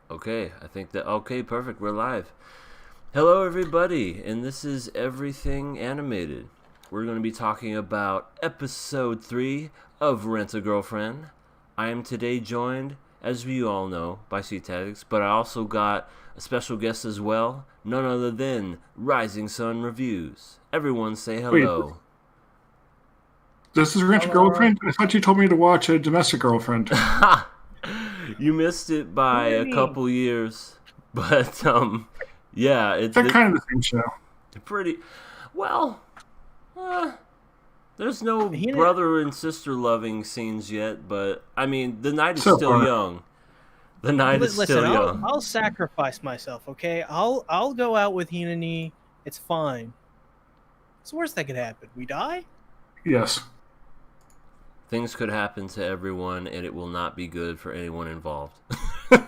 Okay, I think that. Okay, perfect. We're live. Hello, everybody, and this is Everything Animated. We're going to be talking about episode 3 of Rent a Girlfriend. I am today joined, as we all know, by C-Tactics, but I also got a special guest as well, none other than Rising Sun Reviews. Everyone say Wait, hello. this is Rent a Hello. Girlfriend? I thought you told me to watch a Domestic Girlfriend. You missed it What by do you a mean? couple years, but yeah, They're kind of the same show. pretty well. Uh, there's no He didn't, brother and sister loving scenes yet, but I mean, the night is So still far. young. The night is listen. still I'll young. I'll sacrifice myself. Okay. I'll go out with Hinani. It's fine. It's the worst that could happen. We die. Yes. Things could happen to everyone, and it will not be good for anyone involved. So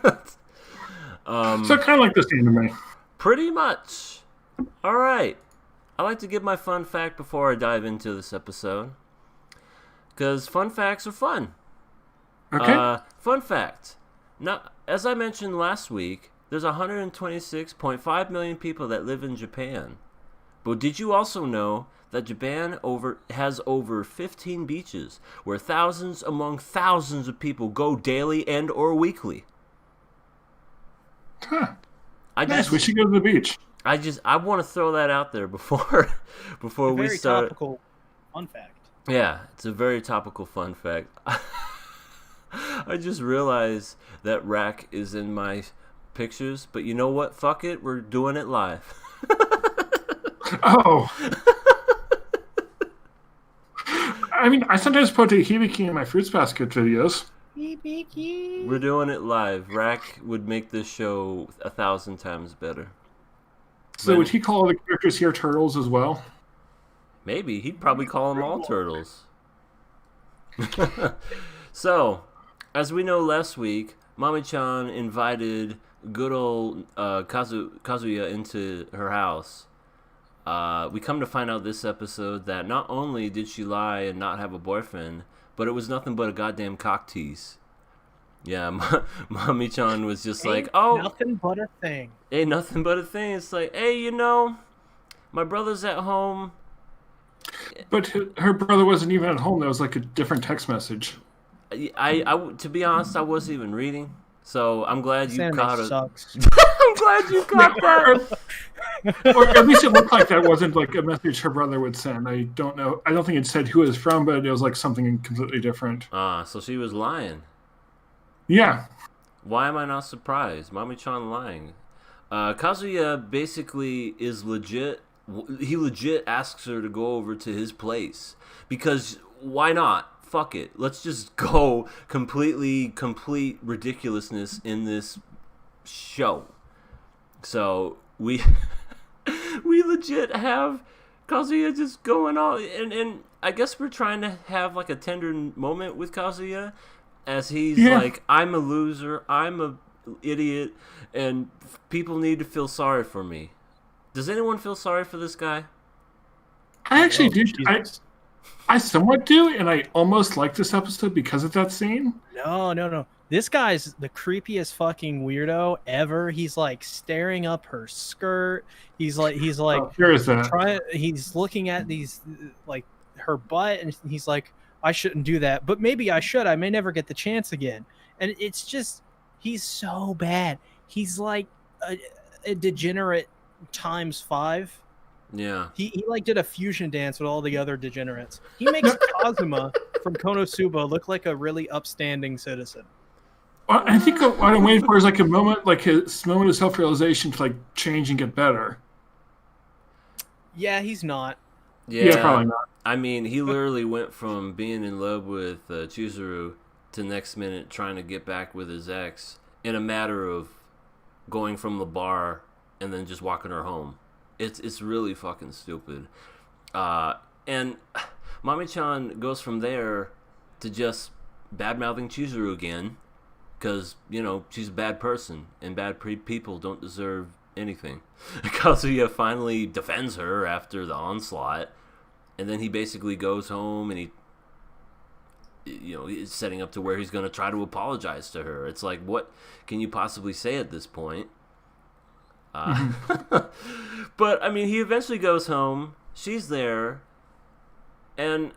kind of like this anime. Pretty much. All right. I like to give my fun fact before I dive into this episode, because fun facts are fun. Okay? Fun fact. Now, as I mentioned last week, there's 126.5 million people that live in Japan. But did you also know that Japan has over 15 beaches where thousands among thousands of people go daily and or weekly? Huh. I Nice. just We should go to the beach. I want to throw that out there before before A we very start. topical fun fact. Yeah, it's a very topical fun fact. I just realized that Rack is in my pictures, but you know what? Fuck it, we're doing it live. Oh. I mean, I sometimes put a Hibiki in my Fruits Basket videos. We're doing it live. Rack would make this show 1,000 times better. So would he call the characters here turtles as well? Maybe he'd probably call them all turtles. So, as we know, last week, Mami-chan invited good old Kazuya into her house. We come to find out this episode that not only did she lie and not have a boyfriend, but it was nothing but a goddamn cock tease. Yeah, Mami-chan was just like, Ain't oh, nothing but a thing. ain't nothing but a thing. It's like, hey, my brother's at home. But her brother wasn't even at home. That was like a different text message. To be honest, I wasn't even reading. So I'm glad This you anime caught it. sucks. I'm glad you Yeah, caught that. or at least it looked like that wasn't like a message her brother would send. I don't know. I don't think it said who it was from, but it was like something completely different. So she was lying. Yeah. Why am I not surprised? Mami-chan lying. Kazuya basically is legit. He legit asks her to go over to his place because why not? Fuck it. Let's just go complete ridiculousness in this show. So we we legit have Kazuya just going on, and I guess we're trying to have like a tender moment with Kazuya as he's like, I'm a loser, I'm a idiot, and people need to feel sorry for me. Does anyone feel sorry for this guy? I actually Oh, do. Jesus. I somewhat do, and I almost like this episode because of that scene. No. This guy's the creepiest fucking weirdo ever. He's like staring up her skirt. He's like There is that. he's looking at these like her butt, and he's like, I shouldn't do that, but maybe I should. I may never get the chance again. And it's just, he's so bad. He's like a degenerate times 5. Yeah. He like did a fusion dance with all the other degenerates. He makes Kazuma from Konosuba look like a really upstanding citizen. Well, I think what I'm waiting for is like a moment, like his moment of self-realization to like change and get better. Yeah, he's not. Yeah, probably not. I mean, he literally went from being in love with Chizuru to next minute trying to get back with his ex in a matter of going from the bar and then just walking her home. It's really fucking stupid. And Mami-chan goes from there to just bad-mouthing Chizuru again because, she's a bad person and bad people don't deserve anything. Kazuya finally defends her after the onslaught, and then he basically goes home and it's setting up to where he's going to try to apologize to her. It's like, what can you possibly say at this point? But I mean, he eventually goes home. She's there, and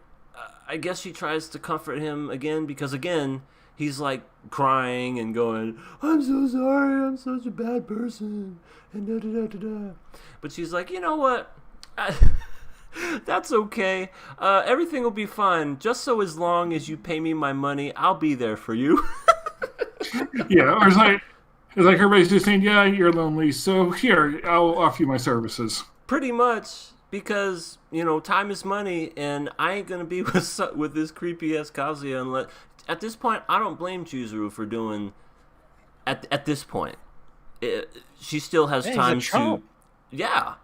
I guess she tries to comfort him again, because again, he's like crying and going, "I'm so sorry, I'm such a bad person," and da da da da da. But she's like, you know what? That's okay. Everything will be fine. Just so as long as you pay me my money, I'll be there for you. Yeah, or it's like everybody's just saying, "Yeah, you're lonely, so here, I'll offer you my services." Pretty much, because time is money, and I ain't gonna be with this creepy ass Kazuya unless. At this point, I don't blame Chizuru for doing. At this point, she still has time to. Yeah.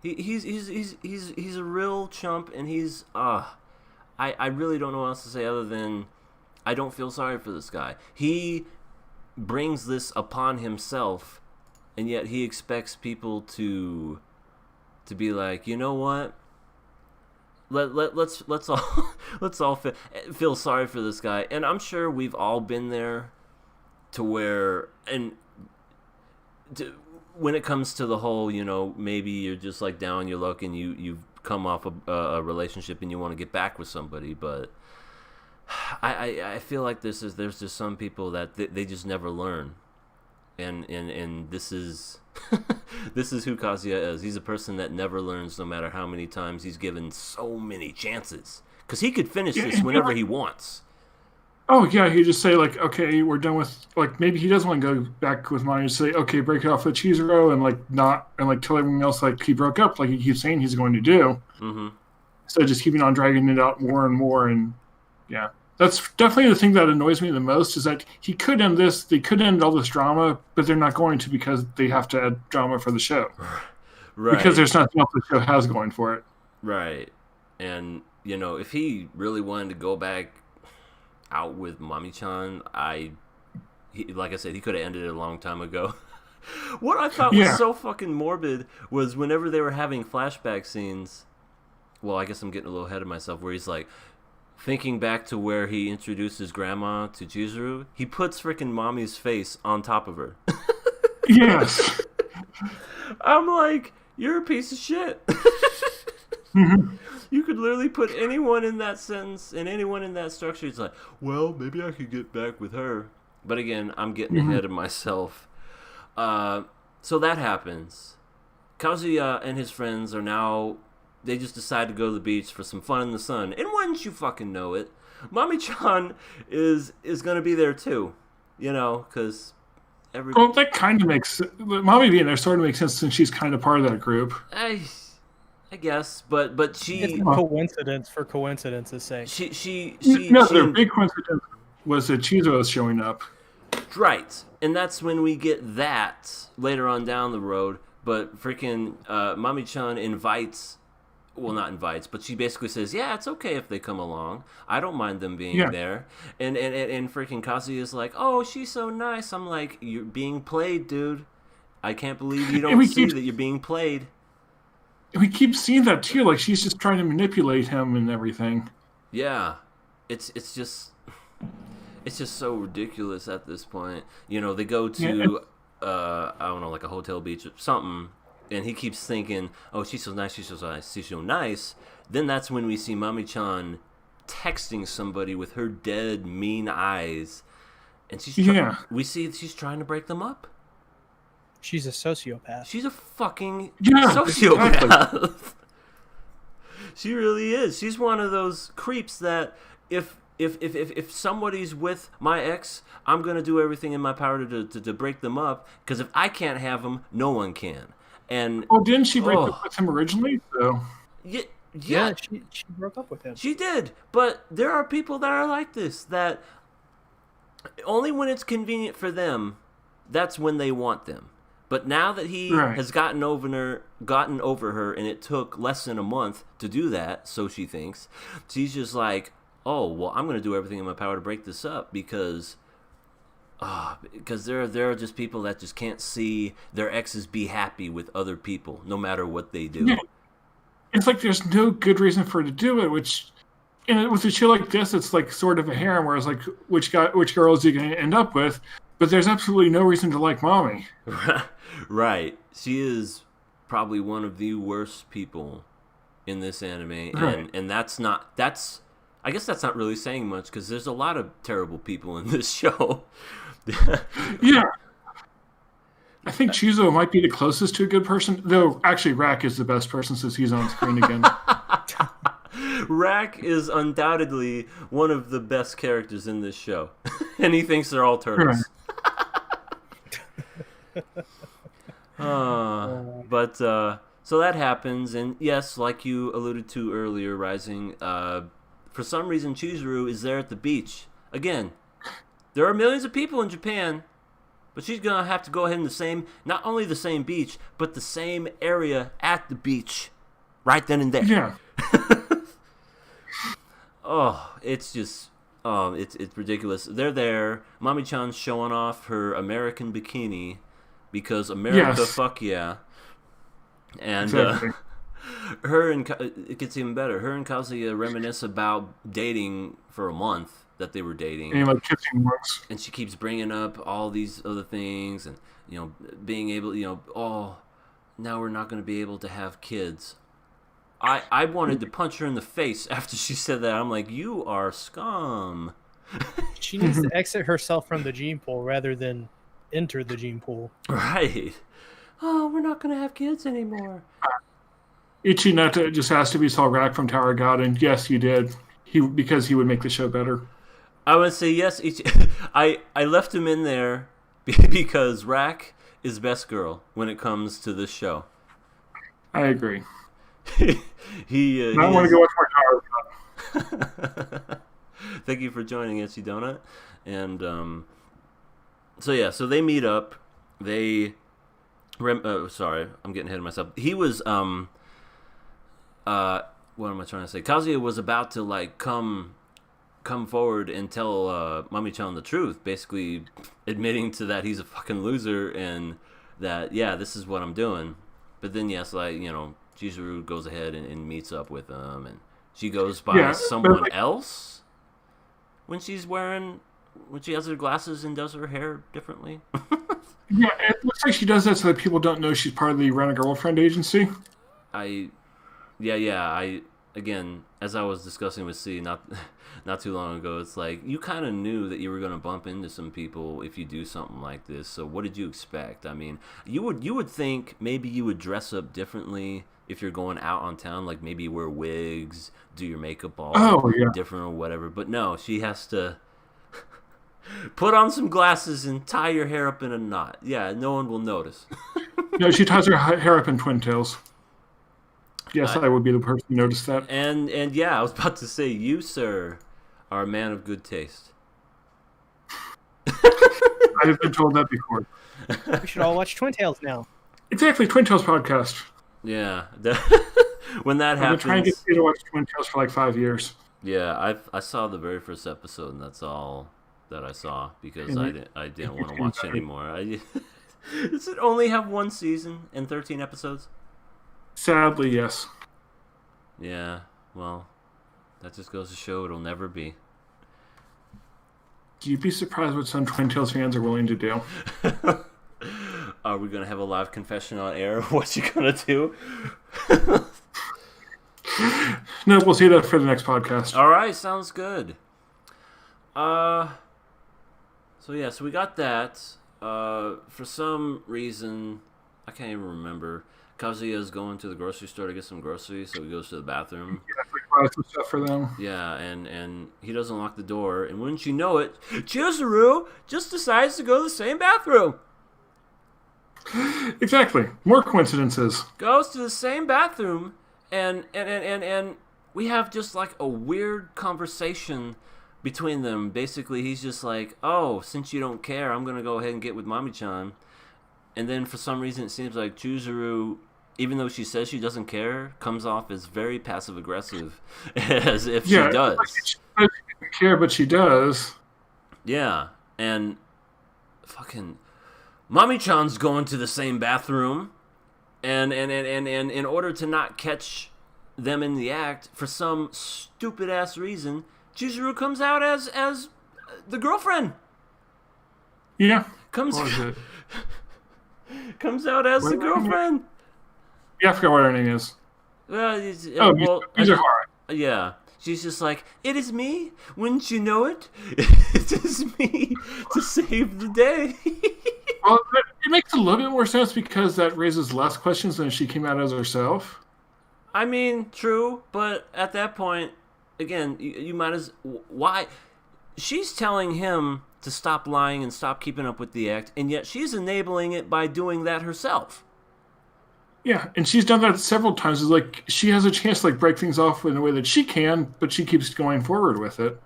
He's a real chump, and he's I really don't know what else to say other than I don't feel sorry for this guy. He brings this upon himself, and yet he expects people to be like, you know what? Let's all feel sorry for this guy. And I'm sure we've all been there to where when it comes to the whole, maybe you're just like down on your luck and you've come off a relationship and you want to get back with somebody, but I feel like there's just some people that they just never learn, and this is this is who Kazuya is. He's a person that never learns, no matter how many times he's given so many chances, because he could finish this whenever he wants. Oh, yeah, he'd just say, like, okay, we're done with, like, maybe he doesn't want to go back with mine. He'd say, okay, break it off with Chizuru, and, like, tell everyone else, like, he broke up, like he keeps saying he's going to do. Mm-hmm. Instead of just keeping on dragging it out more and more, and, yeah. That's definitely the thing that annoys me the most, is that he could end this, they could end all this drama, but they're not going to, because they have to add drama for the show. Right. Because there's nothing else the show has going for it. Right. And, if he really wanted to go back out with Mami-chan, like I said, he could have ended it a long time ago. What I thought was so fucking morbid was whenever they were having flashback scenes, well, I guess I'm getting a little ahead of myself, where he's like thinking back to where he introduced his grandma to Chizuru, he puts freaking Mommy's face on top of her. Yes. I'm like, you're a piece of shit. Mm-hmm. You could literally put anyone in that sentence and anyone in that structure. It's like, well, maybe I could get back with her. But again, I'm getting ahead of myself. So that happens. Kazuya and his friends are now, they just decide to go to the beach for some fun in the sun. And wouldn't you fucking know it, Mami-chan is going to be there too. Because Well, that kind of makes, Mommy being there sort of makes sense, since she's kind of part of that group. I guess, but she. It's a coincidence for coincidence's sake. The big coincidence was that Chizuru was showing up. Right, and that's when we get that later on down the road. But freaking Mami-chan not invites, but she basically says, "Yeah, it's okay if they come along. I don't mind them being there." And freaking Kazuya is like, "Oh, she's so nice." I'm like, "You're being played, dude. I can't believe you don't see that you're being played." We keep seeing that too, like she's just trying to manipulate him and everything. Yeah, it's just so ridiculous at this point. They go to I don't know, like a hotel beach or something, and he keeps thinking, "Oh, she's so nice, she's so nice, she's so nice." Then that's when we see Mami-chan texting somebody with her dead, mean eyes, and we see she's trying to break them up. She's a sociopath. She's a fucking sociopath. Exactly. She really is. She's one of those creeps that if somebody's with my ex, I'm going to do everything in my power to break them up, because if I can't have them, no one can. And didn't she break up with him originally? So yeah, she broke up with him. She did. But there are people that are like this, that only when it's convenient for them, that's when they want them. But now that he has gotten over her, and it took less than a month to do that, so she thinks, she's just like, oh, well, I'm going to do everything in my power to break this up, because there are just people that just can't see their exes be happy with other people, no matter what they do. Yeah. It's like there's no good reason for her to do it, which And with a show like this, it's like sort of a harem, where it's like, which girl is he going to end up with? But there's absolutely no reason to like Mommy. Right. She is probably one of the worst people in this anime, Right. and that's I guess that's not really saying much because there's a lot of terrible people in this show. Yeah. I think Chizo might be the closest to a good person, though actually Rack is the best person since he's on screen again. Rack is undoubtedly one of the best characters in this show, and he thinks they're all turtles. But so that happens, and yes, like you alluded to earlier, Rising, for some reason Chizuru is there at the beach. Again, there are millions of people in Japan, but she's going to have to go ahead in not only the same beach, but the same area at the beach, right then and there. Yeah. Oh, it's just, it's ridiculous. They're there. Mami-chan's showing off her American bikini because America, Yes. fuck yeah. And Exactly. it gets even better. Her and Kazuya reminisce about dating for a month that they were dating. And like kissing once. And she keeps bringing up all these other things and, being able, oh, now we're not going to be able to have kids. I wanted to punch her in the face after she said that. I'm like, you are scum. She needs to exit herself from the gene pool rather than enter the gene pool. Right. Oh, we're not going to have kids anymore. Ichineta just asked if he saw Rack from Tower God, and yes, you did. Because he would make the show better. I would say yes. I left him in there because Rack is best girl when it comes to this show. I agree. I want to go watch more Tower God. Thank you for joining us, Donut. And so they meet up. Sorry, I'm getting ahead of myself. He was what am I trying to say? Kazuya was about to like come forward and tell Mami-chan the truth, basically admitting to that he's a fucking loser and that this is what I'm doing. But then Chizuru goes ahead and meets up with him, and she goes by someone else when she has her glasses and does her hair differently. Yeah, it looks like she does that so that people don't know she's part of the Rent-A-Girlfriend agency. Again, as I was discussing with C not too long ago, it's like you kind of knew that you were going to bump into some people if you do something like this. So what did you expect? I mean, you would think maybe you would dress up differently if you're going out on town, like maybe wear wigs, do your makeup all different or whatever. But no, she has to put on some glasses and tie your hair up in a knot. Yeah, no one will notice. No, she ties her hair up in twin tails. Yes, I would be the person who noticed that. And I was about to say, you, sir, are a man of good taste. I have been told that before. We should all watch Twin Tales now. Exactly, Twin Tails podcast. Yeah. When that happens... I've been trying to get you to watch Twin Tails for like 5 years. Yeah, I saw the very first episode, and that's all that I saw, because I didn't want to watch anymore. Does it only have one season and 13 episodes? Sadly, yes. Yeah, well, that just goes to show it'll never be. You'd be surprised what some Twin Tails fans are willing to do. Are we going to have a live confession on air? What you going to do? No, we'll see that for the next podcast. All right, sounds good. So we got that. For some reason, I can't even remember, Kazuya's going to the grocery store to get some groceries, so he goes to the bathroom. Yeah, like some stuff for them. Yeah, and he doesn't lock the door, and wouldn't you know it, Chizuru just decides to go to the same bathroom. Exactly. More coincidences. Goes to the same bathroom, and we have just like a weird conversation between them. Basically, he's just like, oh, since you don't care, I'm going to go ahead and get with Mami-chan. And then for some reason, it seems like Chizuru, even though she says she doesn't care, comes off as very passive-aggressive, as if she does. She doesn't care, but she does. Yeah, and fucking Mami-chan's going to the same bathroom, and in order to not catch them in the act, for some stupid ass reason, Chizuru comes out as the girlfriend. Yeah. Comes What was it? comes out as the girlfriend. Yeah, I forgot what her name is. Well, yeah. She's just like, it is me. Wouldn't you know it? It is me to save the day. Well, it makes a little bit more sense because that raises less questions than if she came out as herself. I mean, true, but at that point, again, you might as... Why? She's telling him to stop lying and stop keeping up with the act, and yet she's enabling it by doing that herself. Yeah, and she's done that several times. It's like she has a chance to break things off in a way that she can, but she keeps going forward with it.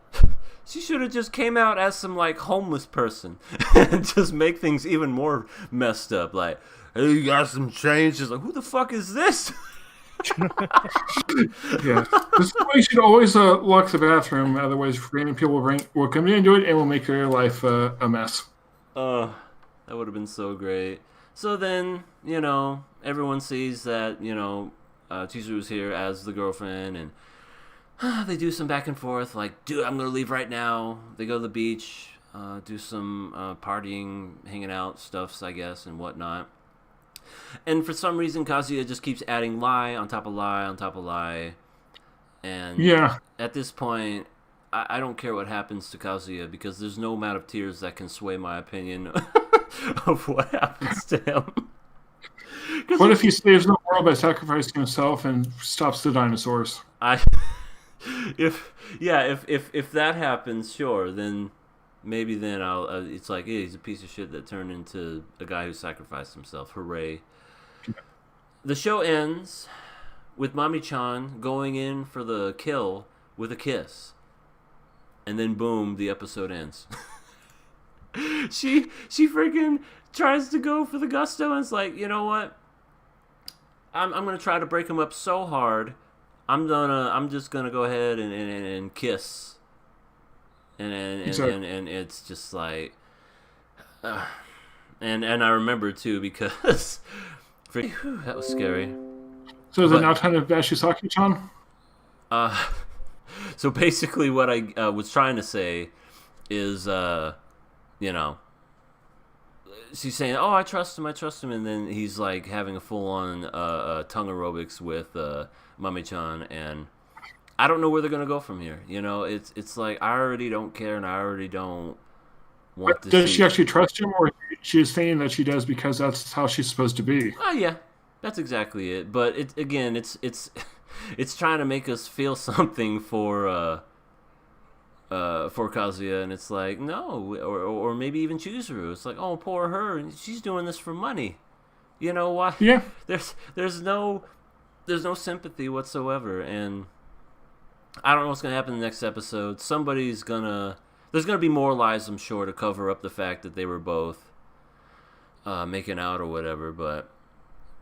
She should have just came out as some homeless person and just make things even more messed up. Like, hey, you got some change? She's like, who the fuck is this? Yeah, this is why you should always lock the bathroom. Otherwise, random people will come in and do it, and will make your life a mess. That would have been so great. So then, everyone sees that, Chizuru's here as the girlfriend, and they do some back and forth, like, dude, I'm going to leave right now. They go to the beach, do some partying, hanging out stuffs, I guess, and whatnot. And for some reason, Kazuya just keeps adding lie on top of lie on top of lie. And at this point, I don't care what happens to Kazuya, because there's no amount of tears that can sway my opinion of what happens to him. What if he saves the world by sacrificing himself and stops the dinosaurs? If that happens, sure, then maybe then I'll. It's like, yeah, he's a piece of shit that turned into a guy who sacrificed himself. Hooray! The show ends with Mami-chan going in for the kill with a kiss, and then boom, the episode ends. She freaking tries to go for the gusto, and it's like, you know what? I'm gonna try to break him up so hard. I'm just gonna go ahead and kiss, and it's just like, and I remember too, because that was scary. So is it now time to bash Yusaki-chan? So basically, what I was trying to say is, she's saying, "Oh, I trust him," and then he's like having a full-on tongue aerobics with Mami-chan, and I don't know where they're gonna go from here. It's like, I already don't care, and I already don't want to. Does she actually trust him, or she's saying that she does because that's how she's supposed to be? Oh yeah, that's exactly it. But it's trying to make us feel something for Kazuya, and it's like, no, or maybe even Chizuru. It's like, oh, poor her, and she's doing this for money. You know why? Yeah. There's no sympathy whatsoever, and I don't know what's gonna happen in the next episode. There's gonna be more lies, I'm sure, to cover up the fact that they were both making out or whatever. But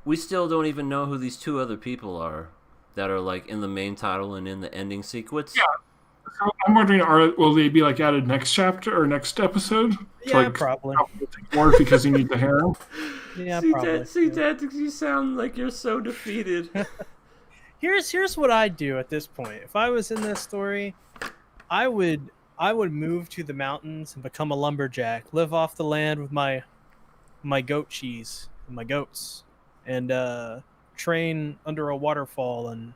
we still don't even know who these two other people are that are like in the main title and in the ending sequence. Yeah. So I'm wondering, will they be added next chapter or next episode? Yeah, probably. More because you need the harem. Yeah, probably. Dad, you sound like you're so defeated. Here's what I'd do at this point. If I was in this story, I would move to the mountains and become a lumberjack, live off the land with my goat cheese and my goats, and train under a waterfall and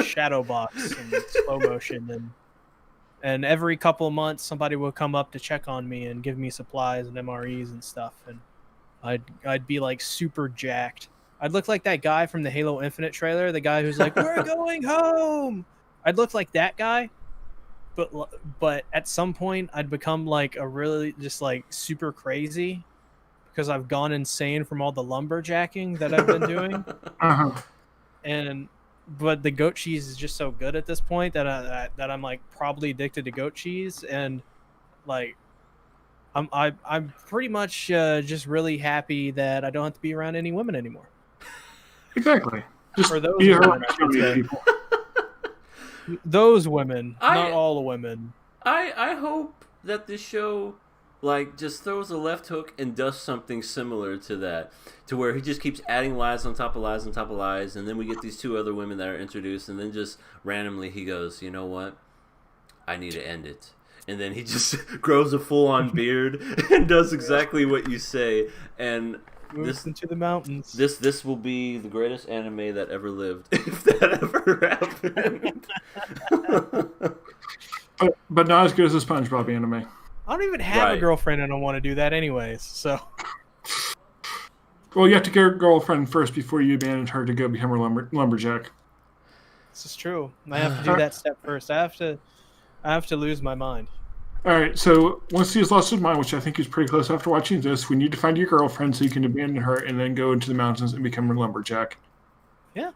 shadow box and slow motion, and every couple of months somebody will come up to check on me and give me supplies and MREs and stuff, and I'd be like super jacked. I'd look like that guy from the Halo Infinite trailer, the guy who's like, "We're going home." I'd look like that guy, but at some point I'd become like a really just like super crazy because I've gone insane from all the lumberjacking that I've been doing. But the goat cheese is just so good at this point that I'm like probably addicted to goat cheese, and like I'm pretty much just really happy that I don't have to be around any women anymore. Exactly. Just for those be women, around people. Those women, not all the women. I hope that this show like just throws a left hook and does something similar to that, to where he just keeps adding lies on top of lies on top of lies, and then we get these two other women that are introduced, and then just randomly he goes, you know what, I need to end it, and then he just grows a full-on beard and does exactly what you say, and Moves into the mountains. this will be the greatest anime that ever lived if that ever happened. But not as good as the SpongeBob anime. I don't even have a girlfriend. I don't want to do that anyways. So. Well, you have to get a girlfriend first before you abandon her to go become a lumberjack. This is true. I have to do that step first. I have to lose my mind. All right, so once he has lost his mind, which I think is pretty close after watching this, we need to find your girlfriend so you can abandon her and then go into the mountains and become a lumberjack. Yeah.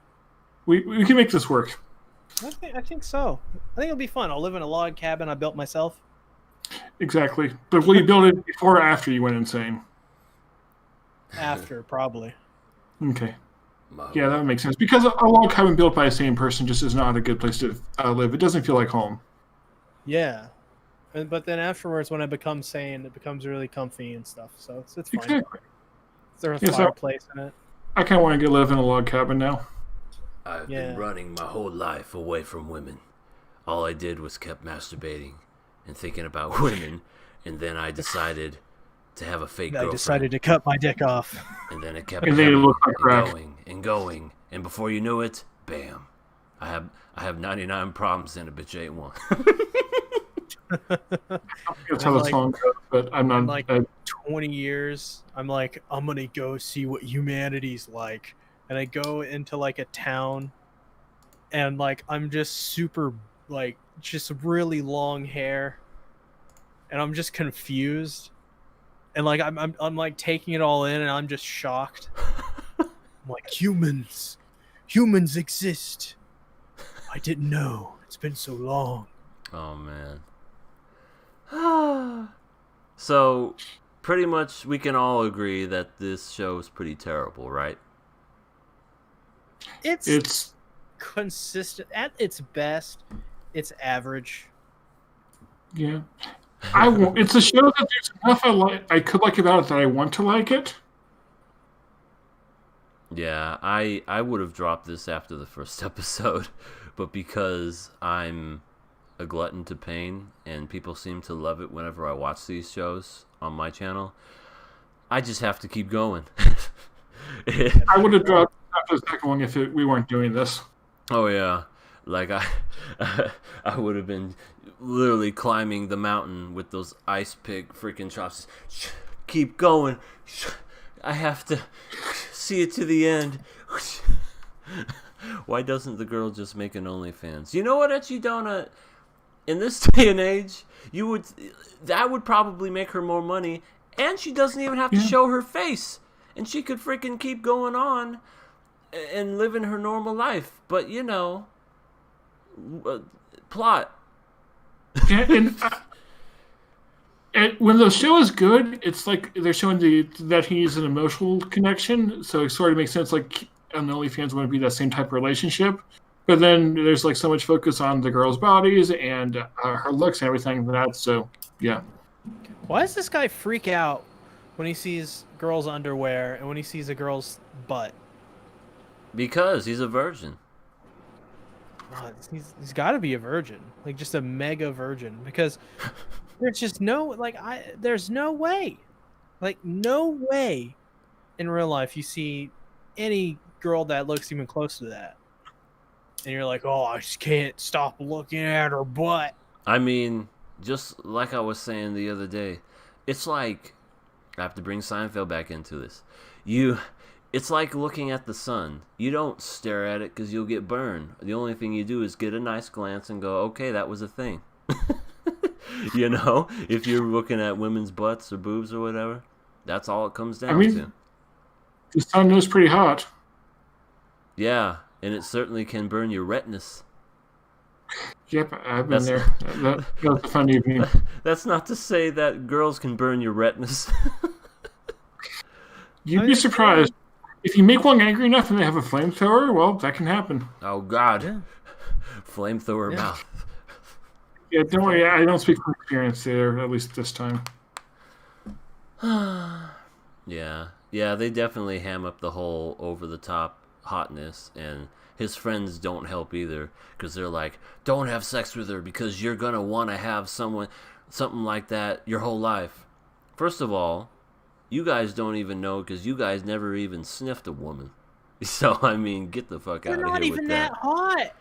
We can make this work. I think so. I think it'll be fun. I'll live in a log cabin I built myself. Exactly. But will you build it before or after you went insane? After, probably. Okay. Yeah, that would make sense. Because a log cabin built by the same person just is not a good place to live. It doesn't feel like home. Yeah. But then afterwards, when I become sane, it becomes really comfy and stuff. So it's fine. Exactly. There's a fireplace in it. I kind of want to go live in a log cabin now. I've been running my whole life away from women. All I did was kept masturbating and thinking about women, and then I decided to have a fake girlfriend. I decided to cut my dick off. And then it kept going and going, and before you knew it, bam! I have 99 problems and a bitch ain't one. That's how the song goes, but I'm not. In like 20 years, I'm like, I'm gonna go see what humanity's like, and I go into like a town, and like I'm just super like just really long hair, and I'm just confused, and like I'm like taking it all in, and I'm just shocked. I'm like, humans exist. I didn't know. It's been so long. Oh man. So, pretty much we can all agree that this show is pretty terrible, right? It's consistent at its best. It's average. Yeah, it's a show that there's enough I could like about it that I want to like it. Yeah, I would have dropped this after the first episode, but because I'm a glutton to pain and people seem to love it whenever I watch these shows on my channel, I just have to keep going. I would have dropped after the second one if we weren't doing this. Oh yeah, like I would have been literally climbing the mountain with those ice pick freaking chops. Keep going. I have to see it to the end. Why doesn't the girl just make an OnlyFans? You know what, Echidona? In this day and age, that would probably make her more money, and she doesn't even have to show her face, and she could freaking keep going on and living her normal life. But you know, plot. And when the show is good, it's like they're showing that he needs an emotional connection, so it sort of makes sense. Like on OnlyFans wouldn't be that same type of relationship. But then there's like so much focus on the girls' bodies and her looks and everything like that. So yeah. Why does this guy freak out when he sees girls' underwear and when he sees a girl's butt? Because he's a virgin. He's got to be a virgin, like just a mega virgin. Because there's just there's no way, like no way, in real life you see any girl that looks even close to that. And you're like, oh, I just can't stop looking at her butt. I mean, just like I was saying the other day, it's like, I have to bring Seinfeld back into this. It's like looking at the sun. You don't stare at it because you'll get burned. The only thing you do is get a nice glance and go, okay, that was a thing. You know, if you're looking at women's butts or boobs or whatever, that's all it comes down to. The sun is pretty hot. Yeah. And it certainly can burn your retinas. Yep, I've been there. That was a fun evening. That's not to say that girls can burn your retinas. You'd be surprised. If you make one angry enough and they have a flamethrower, well, that can happen. Oh, God. Yeah. Flamethrower mouth. Yeah, don't worry. I don't speak from experience there, at least this time. Yeah, they definitely ham up the whole over the top hotness, and his friends don't help either because they're like, don't have sex with her because you're gonna want to have something like that your whole life. First of all, you guys don't even know because you guys never even sniffed a woman. So I mean, get the fuck out of here with that. They're not even that hot.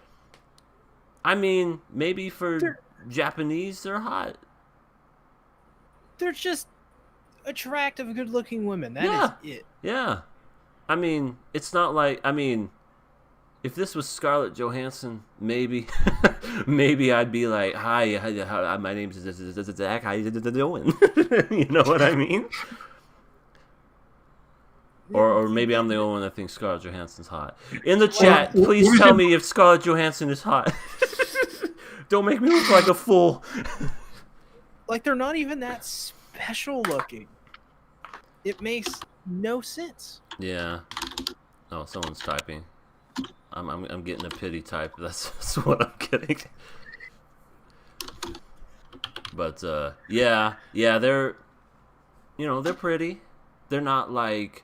I mean, maybe for Japanese, they're hot. They're just attractive, good-looking women. That is it. Yeah. I mean, it's not like... I mean, if this was Scarlett Johansson, maybe... maybe I'd be like, hi, my name's Zach, how you doing? You know what I mean? Or maybe I'm the only one that thinks Scarlett Johansson's hot. In the chat, please tell me if Scarlett Johansson is hot. Don't make me look like a fool. Like, they're not even that special looking. It makes no sense. Yeah. Oh, someone's typing. I'm getting a pity type. That's what I'm getting. But yeah, they're they're pretty. They're not like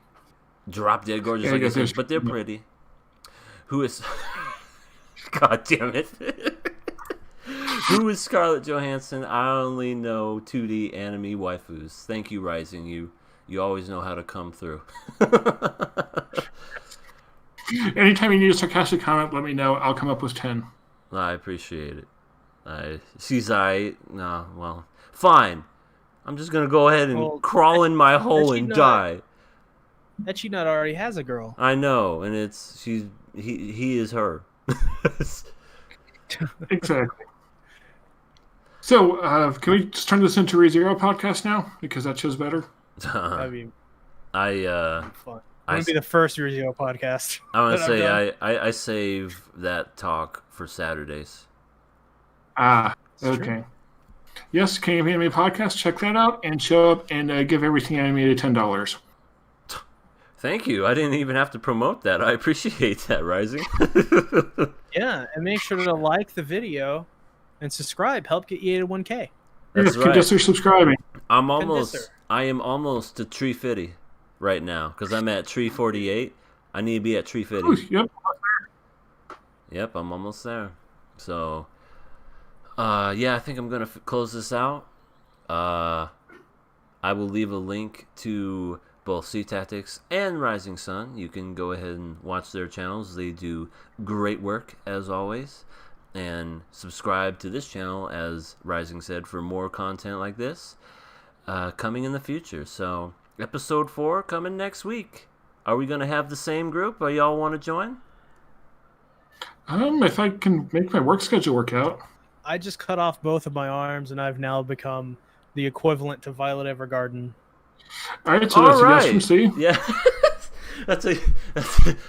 drop dead gorgeous like this, but they're pretty. Who is God damn it. Who is Scarlett Johansson? I only know 2D anime waifus. Thank you, Rising. You always know how to come through. Anytime you need a sarcastic comment, let me know. I'll come up with 10. I appreciate it. She's no, well, fine. I'm just gonna go ahead and crawl in my hole and die. That she not already has a girl. I know, and he is her. Exactly. So, can we just turn this into a ReZero podcast now? Because that show's better. That'd be fun. I'm going to be the first ReZero podcast. I want to say I save that talk for Saturdays. Okay. True. Yes, King of Anime Podcast. Check that out and show up and give everything animated $10. Thank you. I didn't even have to promote that. I appreciate that, Rising. Yeah, and make sure to like the video and subscribe. Help get you to 1K. That's right. Consider subscribing. I am almost to tree 50 right now because I'm at tree 48. I need to be at tree 50. Yep, I'm almost there. So, yeah, I think I'm gonna close this out. I will leave a link to both Sea Tactics and Rising Sun. You can go ahead and watch their channels. They do great work as always. And subscribe to this channel, as Rising said, for more content like this coming in the future. So, episode 4 coming next week. Are we going to have the same group? Or y'all want to join? If I can make my work schedule work out. I just cut off both of my arms, and I've now become the equivalent to Violet Evergarden. All right, so that's a yes from C. Yeah,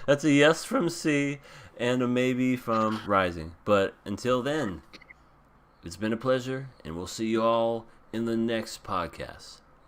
that's a yes from C. And a maybe from Rising. But until then, it's been a pleasure, and we'll see you all in the next podcast.